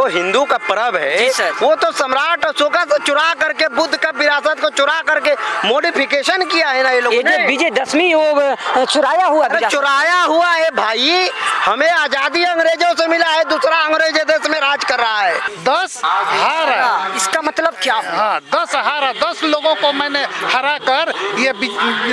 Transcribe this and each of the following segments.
जो हिंदू का पर्व है वो तो सम्राट अशोक से चुरा करके बुद्ध का विरासत को चुरा करके मॉडिफिकेशन किया है ना ये लोगों ने। विजयदशमी वो चुराया हुआ है भाई। हमें आजादी अंग्रेजों से मिला है, दूसरा अंग्रेज देश में राज कर रहा है। 10 हारा, इसका मतलब क्या? हाँ 10 हारा, 10 लोगों को मैंने हरा कर ये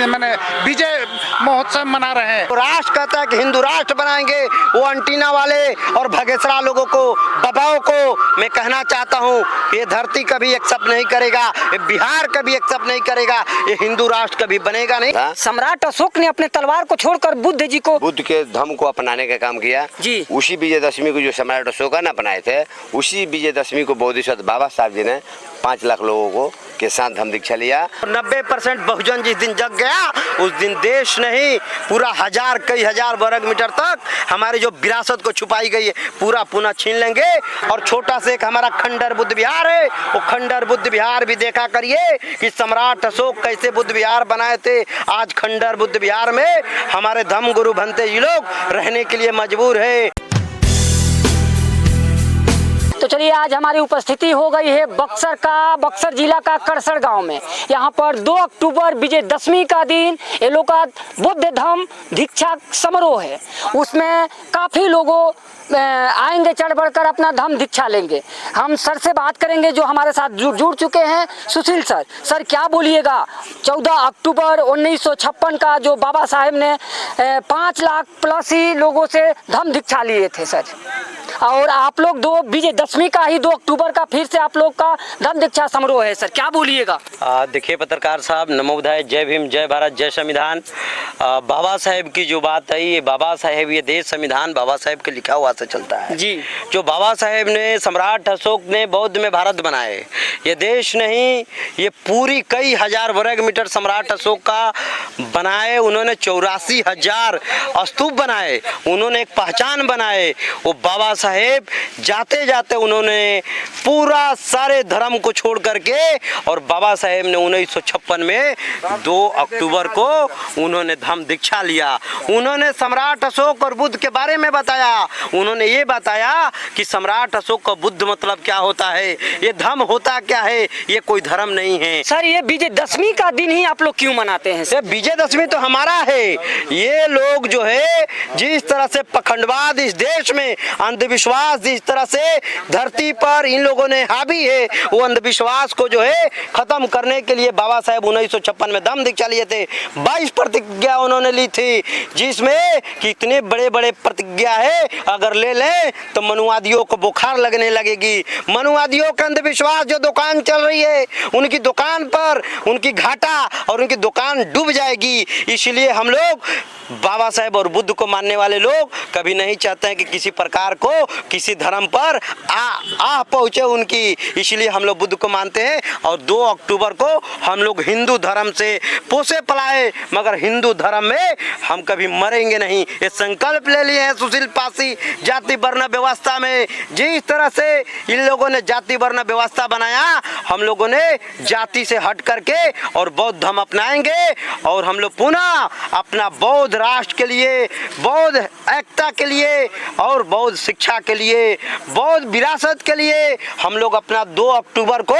मैंने विजय महोत्सव मना रहे हैं। राष्ट्र कहता है कि हिंदू राष्ट्र बनाएंगे, वो अंटीना वाले और भगेसरा लोगों को, दबाव को मैं कहना चाहता हूँ ये धरती कभी एक्सेप्ट नहीं करेगा, ये बिहार कभी एक्सेप्ट नहीं करेगा, ये हिंदू राष्ट्र कभी बनेगा नहीं। सम्राट अशोक ने अपने तलवार को छोड़कर बुद्ध के धर्म को अपनाने का काम किया जी। उसी विजयदशमी को जो सम्राट अशोक ने अपनाए थे, उसी विजयदशमी को बोधिसत्व बाबा साहब जी ने 5 लाख लोगों को के साथ धम्म दीक्षा लिया। 90% बहुजन जिस दिन जग गया उस दिन देश नहीं पूरा कई हजार वर्ग मीटर तक हमारी जो विरासत को छुपाई गई है पूरा पुनः छीन लेंगे। और छोटा से एक हमारा खंडर बुद्ध विहार है, वो खंडर बुद्ध विहार भी देखा करिए कि सम्राट अशोक कैसे बुद्ध विहार बनाए थे। आज खंडर बुद्ध विहार में हमारे धम्म गुरु भंते जी लोग रहने के लिए मजबूर है। तो चलिए आज हमारी उपस्थिति हो गई है बक्सर जिला का कड़सर गांव में। यहाँ पर 2 अक्टूबर विजयदशमी का दिन ये लोग का बुद्ध धम्म दीक्षा समारोह है, उसमें काफ़ी लोगों आएंगे, चढ़ बढ़कर अपना धम्म दीक्षा लेंगे। हम सर से बात करेंगे जो हमारे साथ जुड़ चुके हैं। सुशील सर क्या बोलिएगा? 14 अक्टूबर 1956 का जो बाबा साहेब ने 5 लाख प्लस ही लोगों से धम्म दीक्षा लिए थे सर, और आप लोग विजयदशमी का ही 2 अक्टूबर का फिर से आप लोग का धम्म दीक्षा समारोह है सर, क्या बोलिएगा? देखिए पत्रकार साहब, नमो बुद्धाय, जय भीम, जय भारत, जय संविधान। बाबा साहेब की जो बात है, ये बाबा साहेब, ये देश संविधान बाबा साहेब के लिखा हुआ से चलता है जी। जो बाबा साहेब ने, सम्राट अशोक ने बौद्ध में भारत बनाए, ये देश नहीं, ये पूरी कई हजार वर्ग मीटर सम्राट अशोक का बनाए। उन्होंने 84,000 स्तूप बनाए, उन्होंने एक पहचान बनाए। वो बाबा साहेब जाते जाते उन्होंने पूरा सारे धर्म को छोड़ करके, और बाबा साहेब ने 1956 में 2 अक्टूबर को उन्होंने धम्म दीक्षा लिया। उन्होंने सम्राट अशोक और बुद्ध के बारे में बताया। उन्होंने ये बताया कि सम्राट अशोक का बुद्ध मतलब क्या होता है, ये धम्म होता क्या है, ये कोई धर्म नहीं है। सर ये विजयदशमी का दिन ही आप लोग क्यों मनाते हैं? सर विजयदशमी तो हमारा है। ये लोग जो है जिस तरह से पखंडवाद इस देश में, अंधविश्वास जिस तरह से धरती पर इन लोगों ने हावी है, वो अंधविश्वास को जो है खत्म करने के लिए बाबा साहेब 1956 में धम्म दीक्षा लिए थे। 22 प्रतिज्ञा उन्होंने ली थी, जिसमें कितने बड़े बड़े प्रतिज्ञा है, अगर ले लें तो मनुवादियों को बुखार लगने लगेगी। मनुवादियों का अंधविश्वास जो दुकान चल रही है, उनकी दुकान पर उनकी घाटा और उनकी दुकान डूब जाएगी। इसलिए हम लोग बाबा साहेब और बुद्ध को मानने वाले लोग कभी नहीं चाहते हैं कि किसी प्रकार को किसी धर्म पर आ पहुंचे उनकी, इसलिए हम लोग बुद्ध को मानते हैं। और 2 अक्टूबर को हम लोग हिंदू धर्म से पोसे पलाए, मगर हिंदू धर्म में हम कभी मरेंगे नहीं, ये संकल्प ले लिए हैं। सुशील पासी जाति वर्ण व्यवस्था में जिस तरह से इन लोगों ने जाति वर्ण व्यवस्था बनाया, हम लोगों ने जाति से हट करके और बौद्ध धर्म अपनाएंगे, और हम लोग पुनः अपना बौद्ध राष्ट्र के लिए, बौद्ध एकता के लिए और बौद्ध शिक्षा के लिए, बौद्ध विरासत के लिए हम लोग अपना 2 अक्टूबर को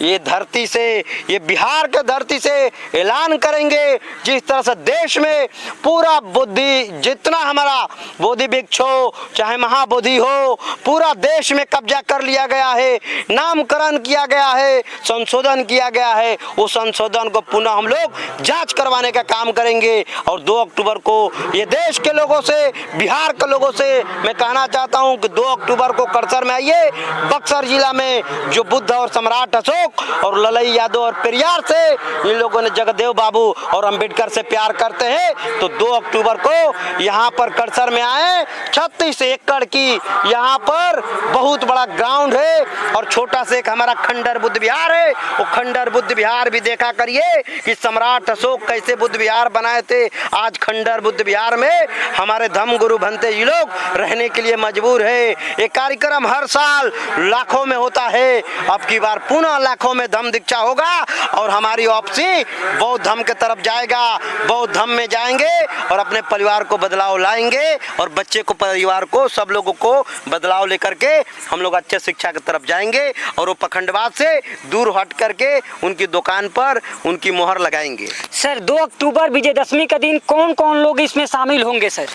ये धरती से, ये बिहार के धरती से ऐलान करेंगे। जिस तरह से देश में पूरा बुद्धि, जितना हमारा बोधि वृक्ष हो चाहे महाबोधि हो, पूरा देश में कब्जा कर लिया गया है, नामकरण किया गया है, संशोधन किया गया है, उस संशोधन को पुनः हम लोग जांच करवाने का काम करेंगे। और 2 अक्टूबर को ये देश के लोगों से, बिहार के लोगों से मैं कहना चाहता हूं कि 2 अक्टूबर को कड़सर में आइए। बक्सर जिला में जो बुद्ध और सम्राट अशोक और ललई यादव और पेरियार से इन लोगों ने जगदेव बाबू और अंबेडकर से प्यार करते हैं, तो 2 अक्टूबर को यहाँ पर कड़सर में आए। 36 एकड़ की यहाँ पर बहुत बड़ा ग्राउंड है, और छोटा से एक हमारा खंडर बुद्ध विहार है। वो खंडर बुद्ध विहार भी देखा करिए कि सम्राट अशोक कैसे बुद्ध विहार बनाए थे। आज खंडर बुद्ध विहार में हमारे धम्म धर्मगुरु भंते जी लोग रहने के लिए मजबूर है। ये कार्यक्रम हर साल लाखों में होता है, अब की बार पुनः लाखों में धम्म दीक्षा होगा और हमारी वापसी बौद्ध धर्म के तरफ जाएगा। बौद्ध धर्म में जाएंगे और अपने परिवार को बदलाव लाएंगे और बच्चे को, परिवार को, सब लोगों को बदलाव लेकर के हम लोग अच्छे शिक्षा की तरफ जाएंगे और वो पखंडवाद से दूर हट करके उनकी दुकान पर उनकी मोहर लगाएंगे। सर 2 अक्टूबर विजयदशमी का दिन कौन कौन लोग इसमें शामिल होंगे सर?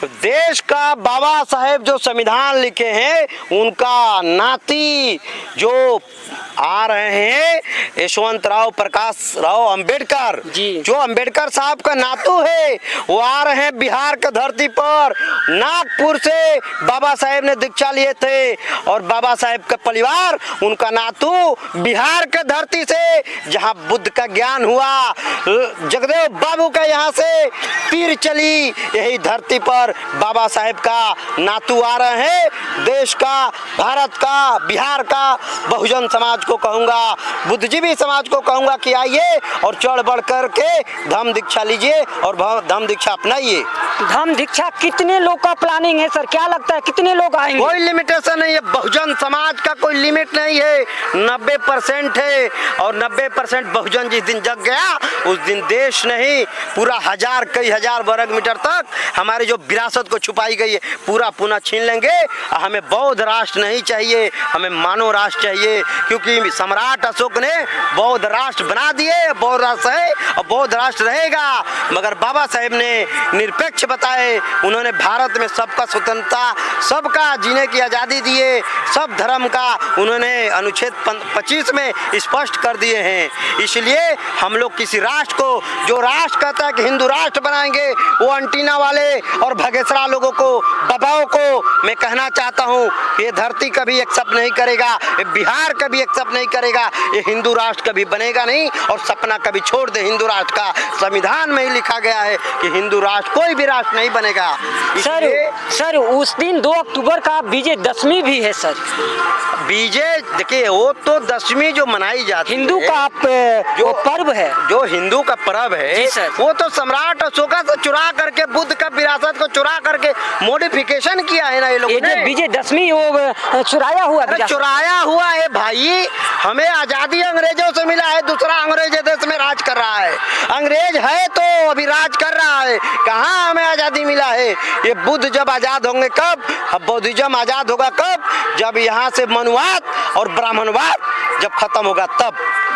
देश का बाबा साहेब जो संविधान लिखे हैं उनका नाती जो आ रहे हैं यशवंत राव प्रकाश राव अंबेडकर जी। जो अंबेडकर साहब का नातू है वो आ रहे हैं बिहार की धरती पर। नागपुर से बाबा साहेब ने दीक्षा लिए थे और बाबा साहेब का परिवार, उनका नातू बिहार के धरती से जहां बुद्ध का ज्ञान हुआ, जगदेव बाबू का यहाँ से तीर चली, यही धरती पर बाबा साहेब का नातू आ रहे हैं। देश का, भारत का, बिहार का बहुजन समाज को कहूंगा, बुद्धिजीवी समाज को कहूंगा कि आइए और चढ़ बढ़ करके धम्म दीक्षा लीजिए और धम्म दीक्षा अपनाइए। धम्म दीक्षा कितने लोग का प्लानिंग है सर, क्या लगता है कितने लोग आएंगे? कोई लिमिटेशन नहीं है, बहुजन समाज का कोई लिमिट नहीं है। 90% है और 90% बहुजन जिस दिन जग गया उस दिन देश नहीं पूरा कई हजार वर्ग मीटर तक हमारी जो विरासत को छुपाई गई है पूरा पुनः छीन लेंगे। हमें बौद्ध राष्ट्र नहीं चाहिए, हमें मानव राष्ट्र चाहिए, क्योंकि सम्राट अशोक ने बौद्ध राष्ट्र बना दिए। बौद्ध राष्ट्र है और बौद्ध राष्ट्र रहेगा, मगर बाबा साहेब ने निरपेक्ष बताए। उन्होंने भारत में सबका स्वतंत्रता, सबका जीने की आज़ादी दिए, सब धर्म का उन्होंने अनुच्छेद 25 में स्पष्ट कर दिए हैं। इसलिए हम लोग किसी राष्ट्र को, जो राष्ट्र कहता है कि हिंदू राष्ट्र बनाएंगे, वो अंटीना वाले और भगेसरा लोगों को, बाबाओं को मैं कहना चाहता हूँ, ये धरती कभी एक्सेप्ट नहीं करेगा, ये बिहार कभी एक्सेप्ट नहीं करेगा, ये हिंदू राष्ट्र कभी बनेगा नहीं और सपना कभी छोड़ दे हिंदू राष्ट्र का। संविधान में ही लिखा गया है कि हिंदू राष्ट्र, कोई भी राष्ट्र नहीं बनेगा। सर उस दिन 2 अक्टूबर का विजयदशमी भी है सर। विजय देखिए, वो तो दशमी जो मनाई जाती है, हिंदू का जो पर्व है, जो हिंदू का पर्व है, वो तो सम्राट अशोक से चुरा करके, बुद्ध का विरासत को चुरा करके मॉडिफिकेशन किया है ना ये लोगों ने। विजयदशमी वो चुराया हुआ, चुराया हुआ है भाई। हमें आजादी अंग्रेजों से मिला है, दूसरा अंग्रेज देश में राज कर रहा है। अंग्रेज है तो अभी राज कर रहा है, कहाँ हमें आजादी मिला है। ये बुद्ध जब आजाद होंगे कब, अब बौद्धिज्म आजाद होगा कब, जब यहाँ से मनुवाद और ब्राह्मणवाद जब खत्म होगा तब।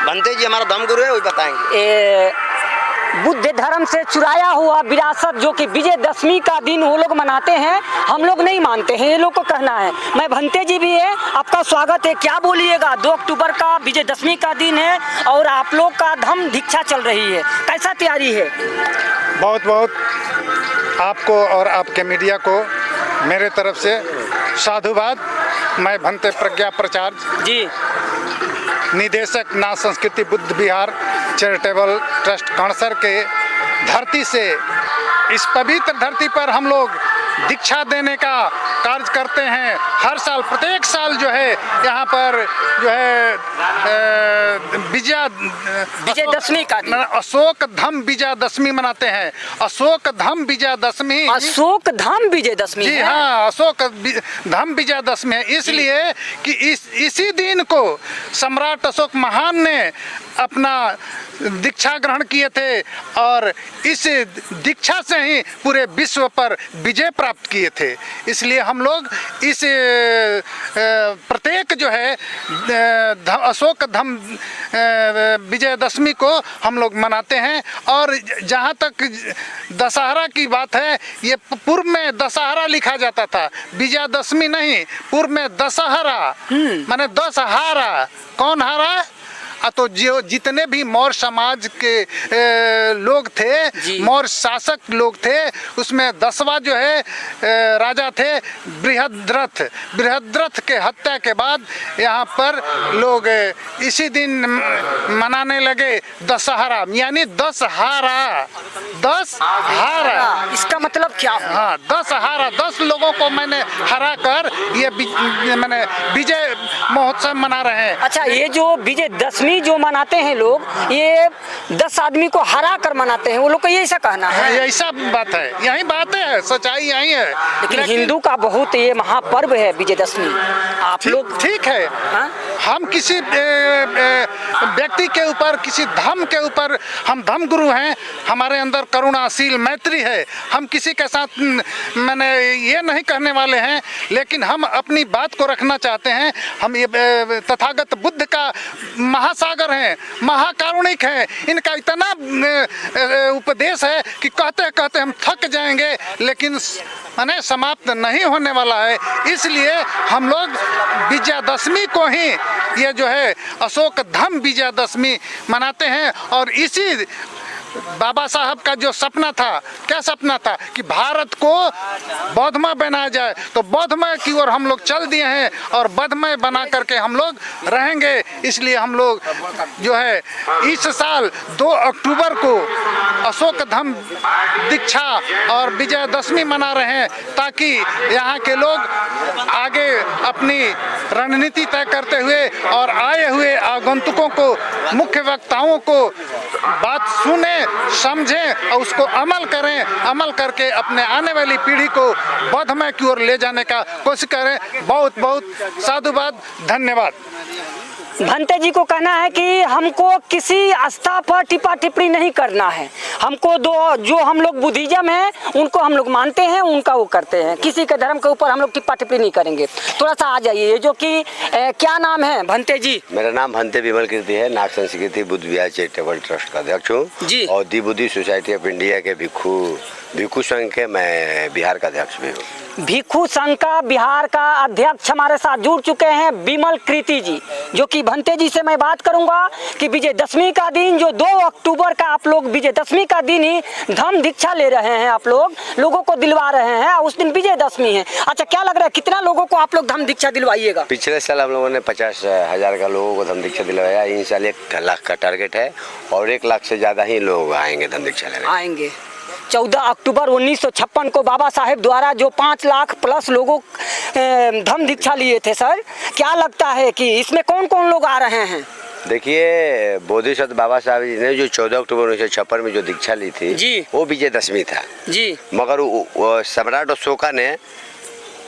भंते जी हमारा धर्मगुरु है, वही बताएंगे। बुद्ध धर्म से चुराया हुआ विरासत जो कि विजयदशमी का दिन वो लोग मनाते हैं, हम लोग नहीं मानते हैं, ये लोग को कहना है। मैं भंते जी भी है, आपका स्वागत है, क्या बोलिएगा? 2 अक्टूबर का विजयदशमी का दिन है और आप लोग का धम्म दीक्षा चल रही है, कैसा तैयारी है? बहुत बहुत आपको और आपके मीडिया को मेरे तरफ से साधुवाद। मैं भंते प्रज्ञा प्रचार जी, निदेशक ना संस्कृति बुद्ध विहार चैरिटेबल ट्रस्ट कणसर के धरती से, इस पवित्र धरती पर हम लोग दीक्षा देने का कार्य करते हैं। हर साल, प्रत्येक साल जो है यहाँ पर जो है विजयदशमी का दिन, अशोक धम्म विजयदशमी मनाते हैं। अशोक धम्म विजयदशमी, अशोक धम्म विजयदशमी, जी हाँ, अशोक धम्म विजयदशमी है, इसलिए कि इसी दिन को सम्राट अशोक महान ने अपना दीक्षा ग्रहण किए थे और इस दीक्षा से ही पूरे विश्व पर विजय प्राप्त किए थे। इसलिए हम लोग इस प्रत्येक जो है अशोक धम्म विजयदशमी को हम लोग मनाते हैं। और जहाँ तक दशहरा की बात है, ये पूर्व में दशहरा लिखा जाता था, विजयदशमी नहीं, पूर्व में दशहरा माने 10 हारा। कौन हारा? तो जो जितने भी मौर्य समाज के लोग थे, मौर्य शासक लोग थे, उसमें 10वां जो है राजा थे बृहद्रथ। बृहद्रथ के हत्या के बाद यहाँ पर लोग इसी दिन मनाने लगे दशहरा, यानी 10 हारा। 10 हारा इसका मतलब क्या? हाँ, 10 हारा, 10 लोगों को मैंने हरा कर ये मैंने विजय महोत्सव मना रहे हैं। अच्छा, ये जो विजयदशमी जो मनाते हैं लोग, ये 10 आदमी को हरा कर मनाते हैं, वो लोग का ये ऐसा कहना है? ऐसा बात है, यही बात है, सच्चाई यही है। लेकिन हिंदू का बहुत ये महापर्व है विजयदशमी। आप लोग ठीक है, हाँ? हम किसी व्यक्ति के ऊपर, किसी धर्म के ऊपर, हम धर्म गुरु हैं, हमारे अंदर करुणाशील मैत्री है, हम किसी के साथ मैंने ये नहीं कहने वाले हैं, लेकिन हम अपनी बात को रखना चाहते हैं। हम ये तथागत बुद्ध का महासागर हैं, महाकारुणिक हैं, इनका इतना उपदेश है कि कहते कहते हम थक जाएंगे, लेकिन माने समाप्त नहीं होने वाला है। इसलिए हम लोग विजयादशमी को ही, ये जो है अशोक धम विजयादशमी मनाते हैं। और इसी बाबा साहब का जो सपना था, क्या सपना था कि भारत को बौद्धमय बनाया जाए, तो बौद्धमय की ओर हम लोग चल दिए हैं और बौद्धमय बना करके हम लोग रहेंगे। इसलिए हम लोग जो है इस साल 2 अक्टूबर को अशोक धम दीक्षा और विजयदशमी मना रहे हैं, ताकि यहाँ के लोग आगे अपनी रणनीति तय करते हुए और आए हुए आगंतुकों को, मुख्य वक्ताओं को बात सुने, समझें और उसको अमल करें, अमल करके अपने आने वाली पीढ़ी को बौद्धमय की ओर ले जाने का कोशिश करें। बहुत बहुत साधुवाद, धन्यवाद। भंते जी को कहना है कि हमको किसी आस्था पर टिप्पा टिप्पणी नहीं करना है, हमको जो हम लोग बुद्धिज्म है उनको हम लोग मानते हैं, उनका वो करते हैं, किसी के धर्म के ऊपर हम लोग टिप्पा टिप्पणी नहीं करेंगे। थोड़ा सा आ जाइए, जो कि क्या नाम है भंते जी? मेरा नाम भंते विमल कीर्ति है, नाग संस्कृति बुद्ध विहार चैरिटेबल ट्रस्ट का अध्यक्ष हूँ जी, और दी बुद्धि सोसाइटी ऑफ इंडिया के भिक्खु संघ के मैं बिहार का अध्यक्ष भी हूँ। भिक्खु संघ का बिहार का अध्यक्ष हमारे साथ जुड़ चुके हैं विमल कीर्ति जी, जो कि भंते जी से मैं बात करूंगा कि विजयदशमी का दिन, जो 2 अक्टूबर का आप लोग विजयदशमी का दिन ही धम्म दीक्षा ले रहे हैं, आप लोग लोगों को दिलवा रहे हैं, उस दिन विजयदशमी है। अच्छा, क्या लग रहा है कितना लोगों को आप लोग धम्म दीक्षा दिलवाइएगा? पिछले साल हम लोगों ने 50,000 का लोगों को धम्म दीक्षा दिलवाया, इन साल 1 लाख का टारगेट है और 1 लाख से ज़्यादा ही लोग आएंगे धम्म दीक्षा लेने। आएंगे 14 अक्टूबर 1956 को बाबा साहेब द्वारा जो 5 लाख प्लस लोगों धम्म दीक्षा लिए थे सर, क्या लगता है कि इसमें कौन कौन लोग आ रहे हैं? देखिए, बोधिसत्व बाबा साहब जी ने जो 14 अक्टूबर 1956 में जो दीक्षा ली थी जी, वो विजयदशमी था जी, मगर वो सम्राट अशोका ने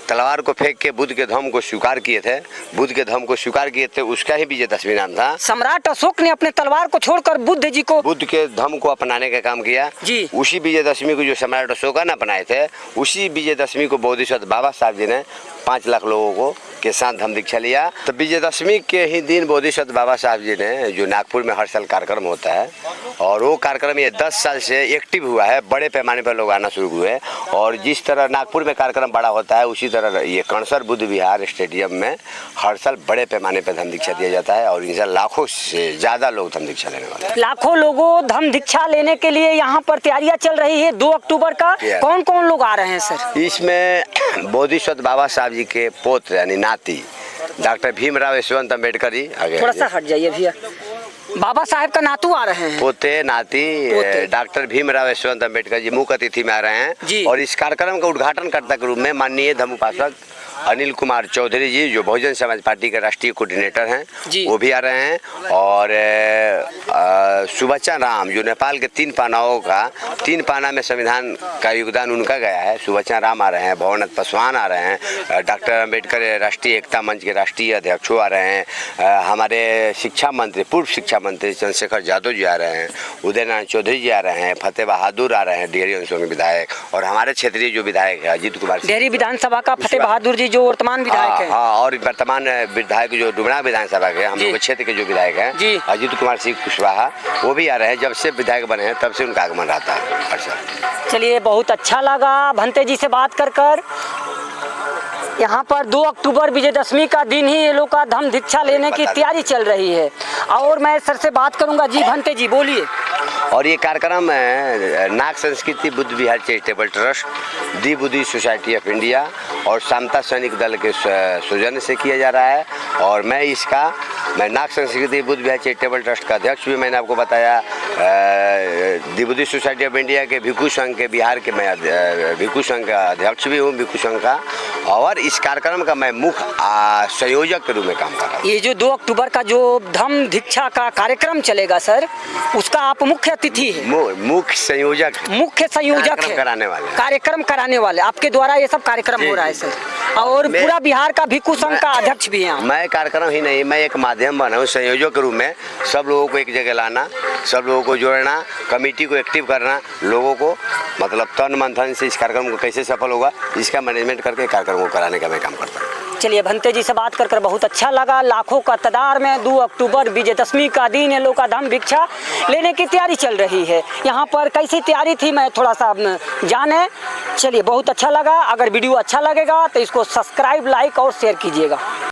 तलवार को फेंक के बुद्ध के धम्म को स्वीकार किए थे, बुद्ध के धम्म को स्वीकार किए थे, उसका ही विजयदशमी नाम था। सम्राट अशोक ने अपने तलवार को छोड़कर बुद्ध जी को, बुद्ध के धम्म को अपनाने का काम किया जी। उसी विजयदशमी को जो सम्राट अशोका ने अपनाए थे, उसी विजयदशमी को बोधिसत्व बाबा साहब जी ने 5 लाख लोगों को के साथ धम्म दीक्षा लिया। तो विजयदशमी के ही दिन बोधिसत्व बाबा साहब जी ने, जो नागपुर में हर साल कार्यक्रम होता है, और वो कार्यक्रम ये 10 साल से एक्टिव हुआ है, बड़े पैमाने पर लोग आना शुरू हुए। और जिस तरह नागपुर में कार्यक्रम बड़ा होता है, उसी तरह ये कणसर बुद्ध विहार स्टेडियम में हर साल बड़े पैमाने पर धम्म दीक्षा दिया जाता है और इनसे लाखों से ज़्यादा लोग धम्म दीक्षा लेने वाले हैं। लाखों लोगों धम्म दीक्षा लेने के लिए यहाँ पर तैयारियां चल रही है 2 अक्टूबर का। कौन कौन लोग आ रहे हैं सर? इसमें बोधिसत्व बाबा साहब जी के पोत्र यानी नाती डॉक्टर भीमराव यशवंत अम्बेडकर जी, आगे थोड़ा सा हट जाइए भैया, बाबा साहेब का नातू आ रहे हैं, पोते नाती डॉक्टर भीमराव यशवंत अम्बेडकर जी मुख्य अतिथि में आ रहे हैं। और इस कार्यक्रम का उद्घाटनकर्ता के रूप में माननीय धम्मोपासक अनिल कुमार चौधरी जी, जो बहुजन समाज पार्टी के राष्ट्रीय कोऑर्डिनेटर हैं, वो भी आ रहे हैं। और सुबच्चा राम, जो नेपाल के 3 पाना में संविधान का योगदान उनका गया है, सुबच्चा राम आ रहे हैं, भवनाथ पासवान आ रहे हैं, डॉक्टर अम्बेडकर राष्ट्रीय एकता मंच के राष्ट्रीय अध्यक्ष आ रहे हैं, हमारे शिक्षा मंत्री, पूर्व शिक्षा मंत्री चंद्रशेखर यादव जी आ रहे हैं, उदय नारायण चौधरी जी आ रहे हैं, फतेह बहादुर आ रहे हैं, डेहरी अंशों के विधायक, और हमारे क्षेत्रीय जो विधायक है अजीत कुमार, डेहरी विधानसभा का फतेह बहादुर जी जो वर्तमान विधायक है। हाँ, और वर्तमान विधायक जो डुमरा विधानसभा के हम लोग क्षेत्र के जो विधायक हैं अजीत कुमार सिंह कुशवाहा, वो भी आ रहे हैं। जब से विधायक बने हैं तब से उनका आगमन रहता है हर साल। चलिए, बहुत अच्छा लगा भंते जी से बात कर। यहाँ पर 2 अक्टूबर विजयदशमी का दिन ही ये लोग का धम्म दीक्षा लेने की तैयारी चल रही है। और मैं सर से बात करूँगा। जी भंते जी बोलिए। और ये कार्यक्रम नाग संस्कृति बुद्ध विहार चैरिटेबल ट्रस्ट, दी बुद्धि सोसाइटी ऑफ इंडिया और समता सैनिक दल के सौजन्य से किया जा रहा है। और मैं नाग संस्कृति बुद्ध विहार चैरिटेबल ट्रस्ट का अध्यक्ष भी, मैंने आपको बताया। दी बुद्धि सोसाइटी ऑफ इंडिया के भिक्खु संघ के बिहार के मैं भिक्खु संघ का अध्यक्ष भी हूँ, भिक्खु संघ का। और इस कार्यक्रम का मैं मुख्य संयोजक के रूप में काम कर रहा हूँ। ये जो 2 अक्टूबर का जो धम्म दीक्षा का कार्यक्रम चलेगा सर, उसका आप मुख्य अतिथि है, मुख्य संयोजक है, कार्यक्रम कराने वाले आपके द्वारा ये सब कार्यक्रम हो रहा है सर। और पूरा बिहार का भिक्षु संघ का अध्यक्ष भी है। मैं कार्यक्रम ही नहीं, मैं एक माध्यम बना हूँ संयोजक के रूप में। सब लोगों को एक जगह लाना, सब लोगों को जोड़ना, कमेटी को एक्टिव करना, लोगों को मतलब तन मन धन से इस कार्यक्रम को कैसे सफल होगा इसका मैनेजमेंट करके कार्यक्रम को कराने का मैं काम करता हूँ। चलिए, भंते जी से बात कर बहुत अच्छा लगा। लाखों का तादाद में 2 अक्टूबर विजयदशमी का दिन ये लोग का धम्म भिक्षा लेने की तैयारी चल रही है। यहाँ पर कैसी तैयारी थी मैं थोड़ा सा जाने। चलिए, बहुत अच्छा लगा। अगर वीडियो अच्छा लगेगा तो इसको सब्सक्राइब, लाइक और शेयर कीजिएगा।